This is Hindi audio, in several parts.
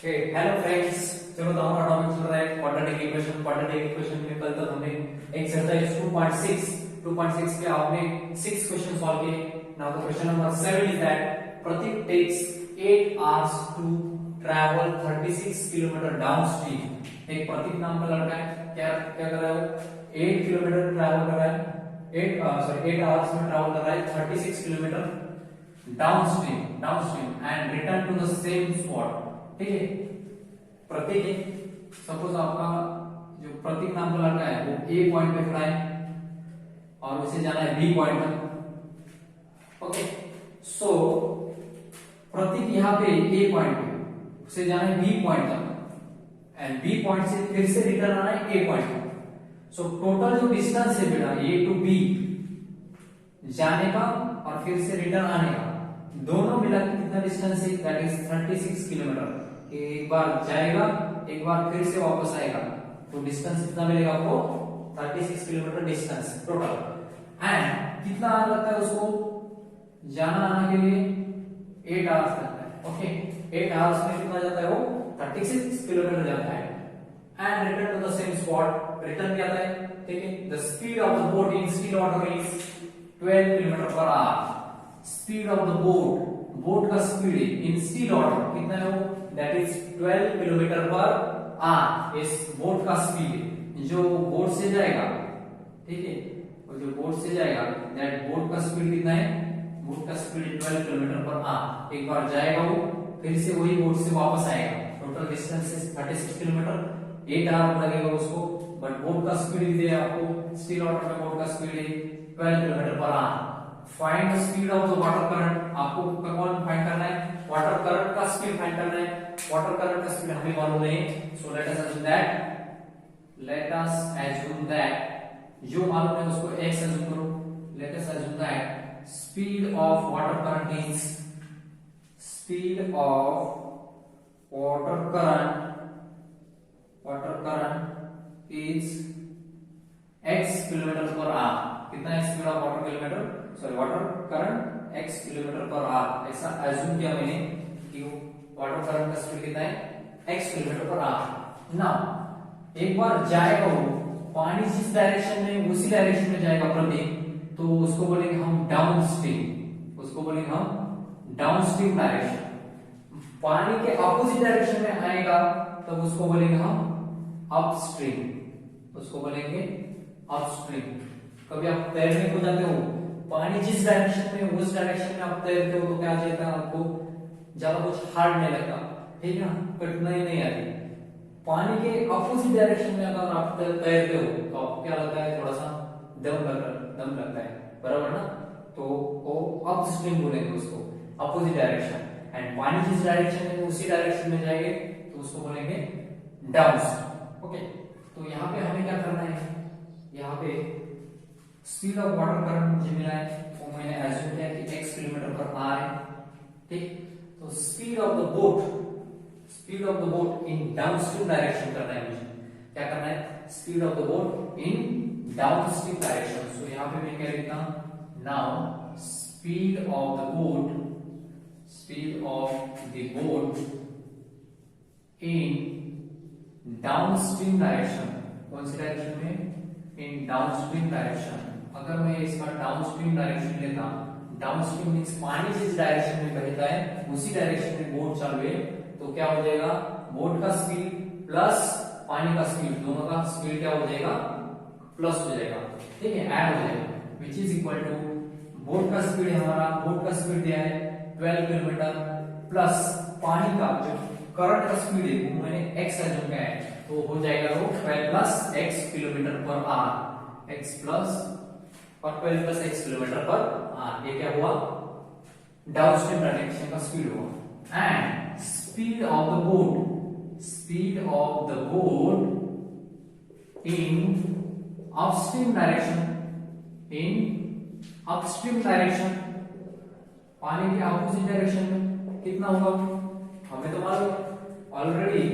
Hello friends. चलो तो हमारा टॉपिक चल रहा है क्वाड्रेटिक इक्वेशन। क्वाड्रेटिक इक्वेशन में कल तक हमने एक्सरसाइज 2.6 पे आपने 6 क्वेश्चन सॉल्व किए। Now the question number 7 is that Prateek takes 8 hours to travel 36 kilometre downstream. एक प्रतीक नाम का लड़का है, क्या क्या कर रहा है वो 8 किलोमीटर ट्रैवल कर रहा है, 8 hours में ट्रैवल कर रहा है 36 kilometre downstream and return to the same spot. ठीक है, प्रतीक है, सपोज आपका जो प्रतीक नाम का लड़का है वो ए पॉइंट पे खड़ा है और उसे जाना है बी पॉइंट पर। ओके, सो प्रतीक यहाँ पे ए पॉइंट पे, उसे जाना है बी पॉइंट तक एंड बी पॉइंट से फिर से रिटर्न आना है ए पॉइंट पर। सो टोटल जो डिस्टेंस है बेटा ए टू बी जाने का और फिर से रिटर्न आने का, दोनों मिला के कितना डिस्टेंस है, दैट इज 36 किलोमीटर। एक बार जाएगा एक बार फिर से वापस आएगा, तो डिस्टेंस कितना मिलेगा आपको 36 किलोमीटर डिस्टेंस टोटल। एंड कितना लगता है उसको जाना आने के लिए 8 आवर्स लगता है। ओके, 8 आवर्स में कितना जाता है वो 36 किलोमीटर जाता है and return to the same spot, return क्या आता है। ठीक है, the speed of the boat in still water is 12 kilometre per hour. Speed of the boat का स्पीड इन स्टील वाटर कितना है वो, that is 12 kilometre per hour. इस बोट का स्पीड जो बोट से जाएगा, ठीक है, और जो बोट से जाएगा दैट बोट का स्पीड कितना है, बोट का स्पीड 12 किलोमीटर पर आवर। एक बार जाएगा वो फिर से वही बोट से वापस आएगा, total distance is 36 kilometre, 8 hour लगेगा उसको। बट बोट का स्पीड दिया आपको, स्टील वाटर में बोट का स्पीड है 12 kilometre per hour. Find the speed of the water current, आपको कौन फाइंड करना है, वाटर करंट का स्पीड फाइंड करना है। वाटर करंट का स्पीड हमें मालूम नहीं, so let us assume that जो मालूम है उसको x अज्यूम करो। Let us assume that speed of water current is, speed of water current is x kilometre per our. कितना है speed of water current x kilometre per our. ऐसा अज्यूम किया मैंने कि वाटर करंट का स्पीड कितना है x kilometre per our. Now एक बार जाएगा वो पानी जिस डायरेक्शन में उसी डायरेक्शन में जाएगा प्रतीक, तो उसको बोलेंगे हम डाउनस्ट्रीम, उसको बोलेंगे हम डाउनस्ट्रीम डायरेक्शन। पानी के अपोजिट डायरेक्शन में आएगा तब उसको बोलेंगे हम अपस्ट्रीम, उसको बोलेंगे अपस्ट्रीम। कभी आप तैरने को जाते हो, पानी जिस डायरेक्शन में उस डायरेक्शन में आप तैरते हो तो क्या जाता है, आपको ज्यादा कुछ हार्ड नहीं लगता, ठीक है ना, कठिनाई नहीं आती। पानी के अपोजिट डायरेक्शन में अगर आप तैरते हो तो आपको क्या लगता है, थोड़ा सा दम लगता है, बराबर ना। तो वो अपस्ट्रीम बोलेंगे उसको, अपोजिट डायरेक्शन। एंड पानी जिस डायरेक्शन में उसी डायरेक्शन में जाएंगे तो उसको बोलेंगे डाउनस्ट्रीम। ओके, तो यहाँ पे हमें क्या करना है, यहाँ पे स्पीड ऑफ वाटर करंट मुझे मिला है, वो मैंने एज्यूम किया कि x किलोमीटर पर आवर है। ठीक, तो speed of the boat in downstream direction करना है मुझे। क्या करना है, speed of the boat in downstream direction. So यहाँ पे मैं क्या लिखता हूं, now speed of the boat in downstream direction. कौन सी डायरेक्शन में, इन डाउनस्ट्रीम डायरेक्शन। अगर मैं इसका डाउनस्ट्रीम डायरेक्शन लेता, डाउनस्ट्रीम मींस पानी जिस डायरेक्शन में बहता है उसी डायरेक्शन में बोट चल रही है, तो क्या हो जाएगा, बोट का स्पीड प्लस पानी का स्पीड, दोनों का स्पीड क्या हो जाएगा, प्लस हो जाएगा, ठीक है, ऐड हो जाएगा, which is equal to boat का स्पीड है हमारा, बोट का स्पीड दिया है 12 किलोमीटर प्लस पानी का जो करंट का स्पीड है वो मैंने x अज्यूम किया है, तो हो जाएगा वो 12 plus x kilometre per our, x plus और 12 plus x kilometre per our. ये क्या हुआ, डाउनस्ट्रीम डायरेक्शन का स्पीड हुआ। And speed of the boat in upstream direction, पानी के अपोजिट डायरेक्शन में कितना होगा हमें तो मालूम already,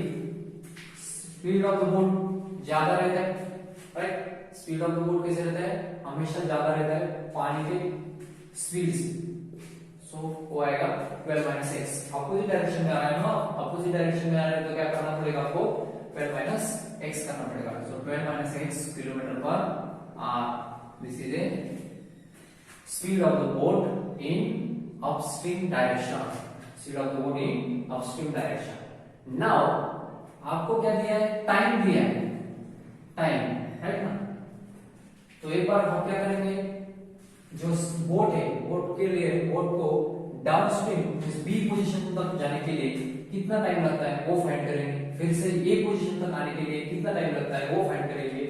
speed of the boat ज्यादा रहता है, right. Speed of the boat कैसे रहता है, हमेशा ज्यादा रहता है पानी के स्पीड से। सो वो आएगा 12 माइनस एक्स। अपोजिट डायरेक्शन में आ रहा है ना, अपोजिट डायरेक्शन में आ रहा है तो क्या करना पड़ेगा आपको 12 माइनस एक्स करना पड़ेगा। सो 12 minus x kilometre per our. This is a speed of the boat in upstream direction, speed of the boat in upstream direction. Now आपको क्या दिया है, टाइम दिया है, टाइम, राइट ना। तो एक बार हम क्या करेंगे, जो बोट है, बोट के लिए, बोट को डाउनस्ट्रीम इस बी पोजीशन तक जाने के लिए कितना टाइम लगता है वो फाइंड करेंगे। फिर से ए पोजीशन तक आने के लिए कितना टाइम लगता है वो फाइंड करेंगे।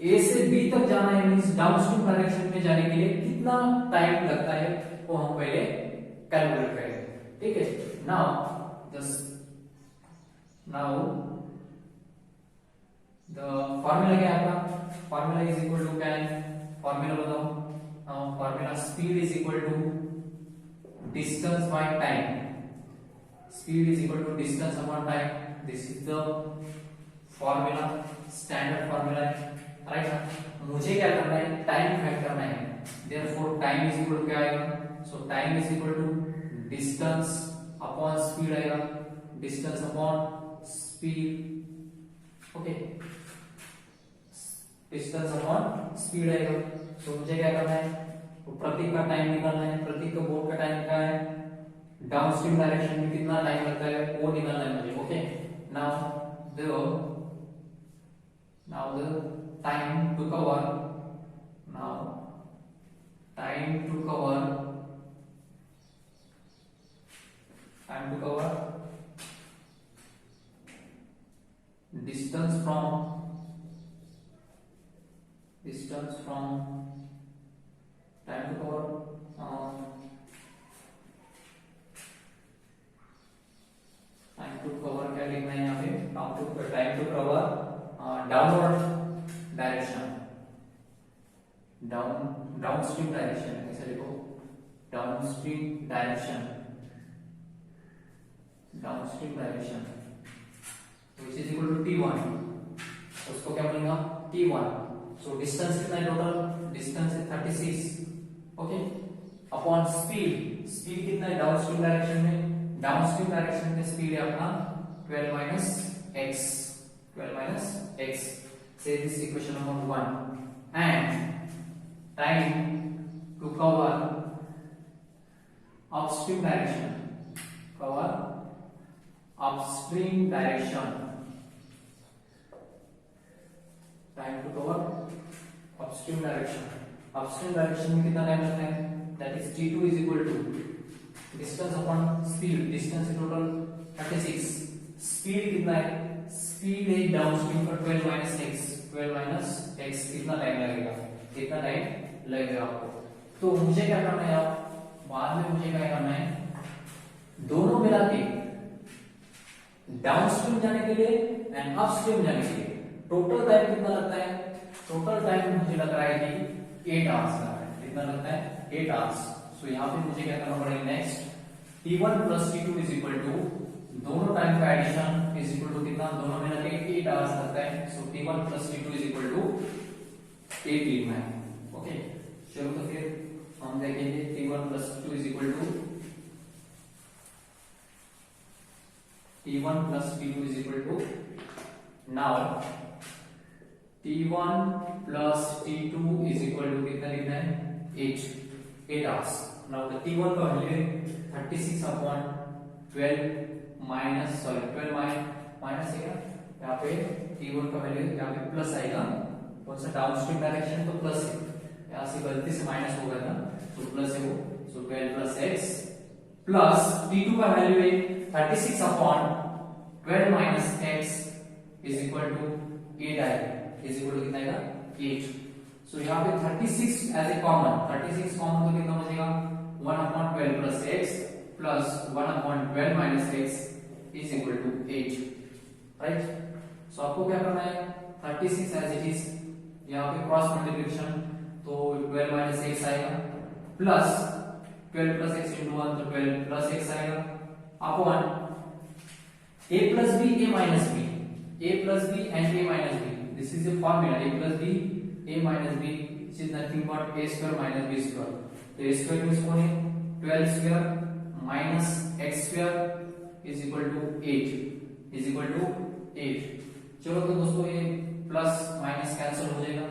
ए से बी तक जाना है मींस डाउनस्ट्रीम डायरेक्शन में जाने के लिए कितना टाइम लगता है वो हम पहले कैलकुलेट करेंगे, ठीक है। नाउ द फॉर्मूला क्या है आपका, फॉर्मूला इज इक्वल टू क्या है, फॉर्मूला बताओ। Formula speed is equal to distance by time, speed is equal to distance upon time. This is the formula, standard formula है, राइट ना। मुझे क्या करना है, टाइम फाइंड करना है, therefore time is equal to क्या आएगा, so time is equal to distance upon speed आएगा, distance upon speed, okay, distance upon speed आएगा। तो मुझे क्या करना है, तो प्रतीक का टाइम निकालना है, प्रतीक का बोट का टाइम क्या है, डाउनस्ट्रीम डायरेक्शन में कितना टाइम लगता है वो निकालना है मुझे, okay. Now the time to cover, now time to cover distance from time to cover time to cover क्या लिखना है यहाँ पे, time to cover downward direction, downstream direction, ऐसे लिखो, downstream direction, which is equal to t1, उसको क्या बोलेंगे t1। सो डिस्टेंस कितना है टोटल, डिस्टेंस है 36, ओके, अपॉन स्पीड, स्पीड कितना है डाउनस्ट्रीम डायरेक्शन में, डाउनस्ट्रीम डायरेक्शन में स्पीड है अपना 12 minus x, say this equation number 1, and time to cover upstream direction, time to cover upstream direction में कितना टाइम लगता है, that is t2 is equal to distance upon speed, distance total 36, speed कितना है, स्पीड है डाउनस्ट्रीम पर 12 माइनस x, कितना टाइम लगेगा आपको। तो मुझे क्या करना है, आप बाद में मुझे क्या करना है, दोनों मिला के डाउनस्ट्रीम जाने के लिए एंड अपस्ट्रीम जाने के लिए टोटल टाइम कितना लगता है, टोटल टाइम मुझे लग रहा है कि 8 आवर्स का है, कितना लगता है 8 आवर्स। सो यहाँ पे मुझे क्या करना पड़ेगा, next t1 plus t2 is equal to, दोनों टाइम का एडिशन इज इक्वल टू कितना, दोनों में लगे 8 आवर्स लगता है। So t1 plus t2 is equal to 8 लिखना है, ओके। चलो तो फिर हम देखेंगे t1 plus t2 is equal to, t1 plus t2 is equal to, now t1 plus t2 is equal to कितना लिखना है, 8 hours। now the t1 का value 36 upon 12 minus, sorry 12 minus है यहाँ पे, t1 का वैल्यू यहाँ पे प्लस आएगा, कौन सा डाउनस्ट्रीम डायरेक्शन तो प्लस है, यहाँ से गलती से माइनस हो गया था तो प्लस है वो। सो 12 प्लस x प्लस t2 का वैल्यू है 36 upon 12 minus x is equal to 8 आएगा, इज इक्वल टू कितना आएगा 8। सो यहाँ पे 36 एज ए कॉमन, 36 कॉमन तो कितना बचेगा 1 upon 12 plus x plus 1 upon 12 minus x is equal to 8, right. So आपको क्या करना है, 36 एज इट इज, यहाँ पे क्रॉस मल्टीप्लिकेशन तो 12 माइनस x आएगा प्लस 12 प्लस x इंटू 1 तो 12 प्लस x आएगा upon a plus b a minus b, a plus b and a minus b, this is a formula, a plus b a minus b, which is nothing but a square minus b square। तो a square मींस कौन है 12 square minus x square is equal to 8। चलो तो दोस्तों ये प्लस माइनस कैंसिल हो जाएगा,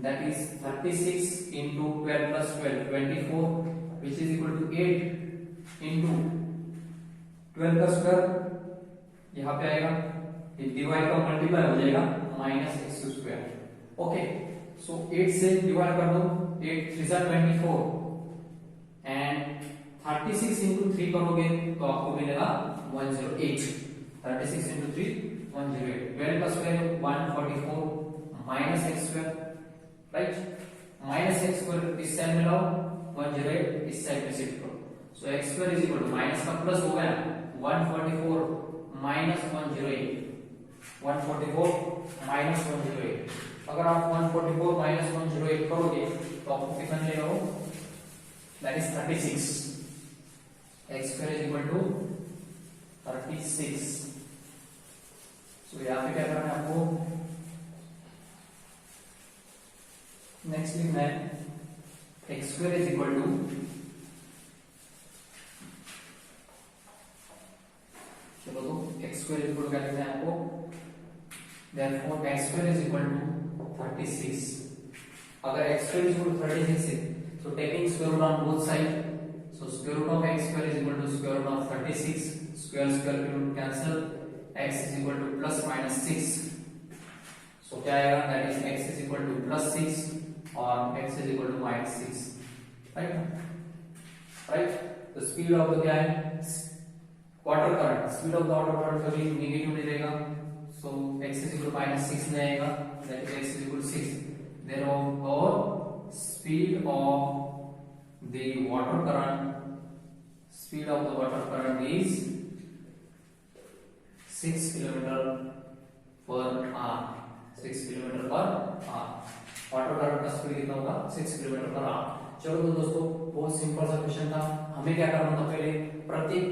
दैट इज 36 इंटू 12 प्लस 12 24 which is equal to 8 into 12 का स्क्वायर यहाँ पे आएगा, ये डिवाइड का मल्टीप्लाई हो जाएगा माइनस एक्स स्क्वायर। ओके, सो 8 से डिवाइड कर दो, 8 3 जा 24 एंड 36 इंटू 3 करोगे तो आपको मिलेगा 108। 36 इंटू 3 108, 12 का square 144 minus x square, right, minus x square इस साइड में लाओ, 108 इस साइड में शिफ्ट करो, so x square is equal to minus का प्लस हो गया 144 माइनस 108, 144 माइनस 108। अगर आप 144 माइनस 108 करोगे तो आपको कितना मिलेगा, वो that is 36। X square is equal to 36। So यहाँ पे क्या करना है आपको, नेक्स्ट लिखना है x square is equal to, चलो तो एक्स स्क्वायर इज इक्वल क्या लिखना है आपको, therefore x square is equal to 36। अगर x square is equal to 36 है so taking square root on both side, so square root of x square is equal to square root of 36, square root cancel, x is equal to plus minus 6, so क्या आएगा, that is x is equal to plus 6 और x is equal to minus 6, right, तो speed of the क्या है, water current, speed of the water current कभी नेगेटिव नहीं रहेगा, so x is equal to minus 6 नहीं आएगा, that is x is equal to 6, therefore speed of the water current is 6 kilometre per our, 6 kilometre per our, water current का स्पीड कितना होगा, 6 किलोमीटर पर आवर। चलो तो दोस्तों बहुत सिंपल सा क्वेश्चन था, हमें क्या करना था, पहले प्रत्येक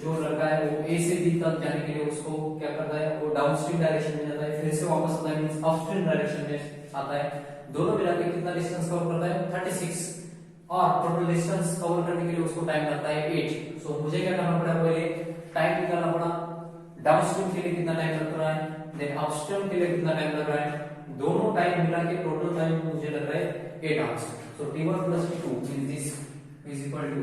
जो लड़का है वो ए से बी तक जाने के लिए उसको क्या करता है, वो डाउनस्ट्रीम डायरेक्शन में जाता है, फिर से वापस आता है मींस अपस्ट्रीम डायरेक्शन में आता है, दोनों मिलाकर कितना डिस्टेंस कवर करता है 36 और टोटल डिस्टेंस कवर करने के लिए उसको टाइम लगता है 8। सो मुझे क्या करना पड़ा, पहले टाइम निकालना पड़ा, डाउनस्ट्रीम के लिए कितना टाइम लग रहा है, देन अपस्ट्रीम के लिए कितना टाइम लग रहा है, दोनों टाइम मिला के टोटल टाइम मुझे लग रहा है 8 hours. So t1 plus t2 in this is equal to,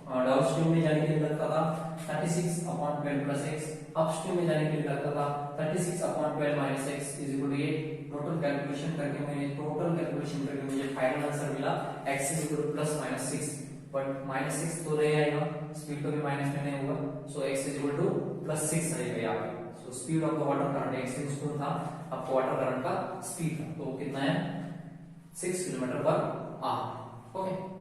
downstream में जाने के लिए लगता था 36 upon 12 plus x, अपस्ट्रीम में जाने के लिए लगता था 36 upon 12 minus x is equal to 8। Total calculation करके मुझे फाइनल आंसर मिला x is equal to plus minus 6, but minus 6 तो रह आएगा, स्पीड कभी माइनस में नहीं होगा, सो x is equal to plus 6 रहेगा यहाँ पे। So speed of the water current x instant था, आपको वाटर करंट का स्पीड था, तो कितना है 6 किलोमीटर पर आवर। ओके।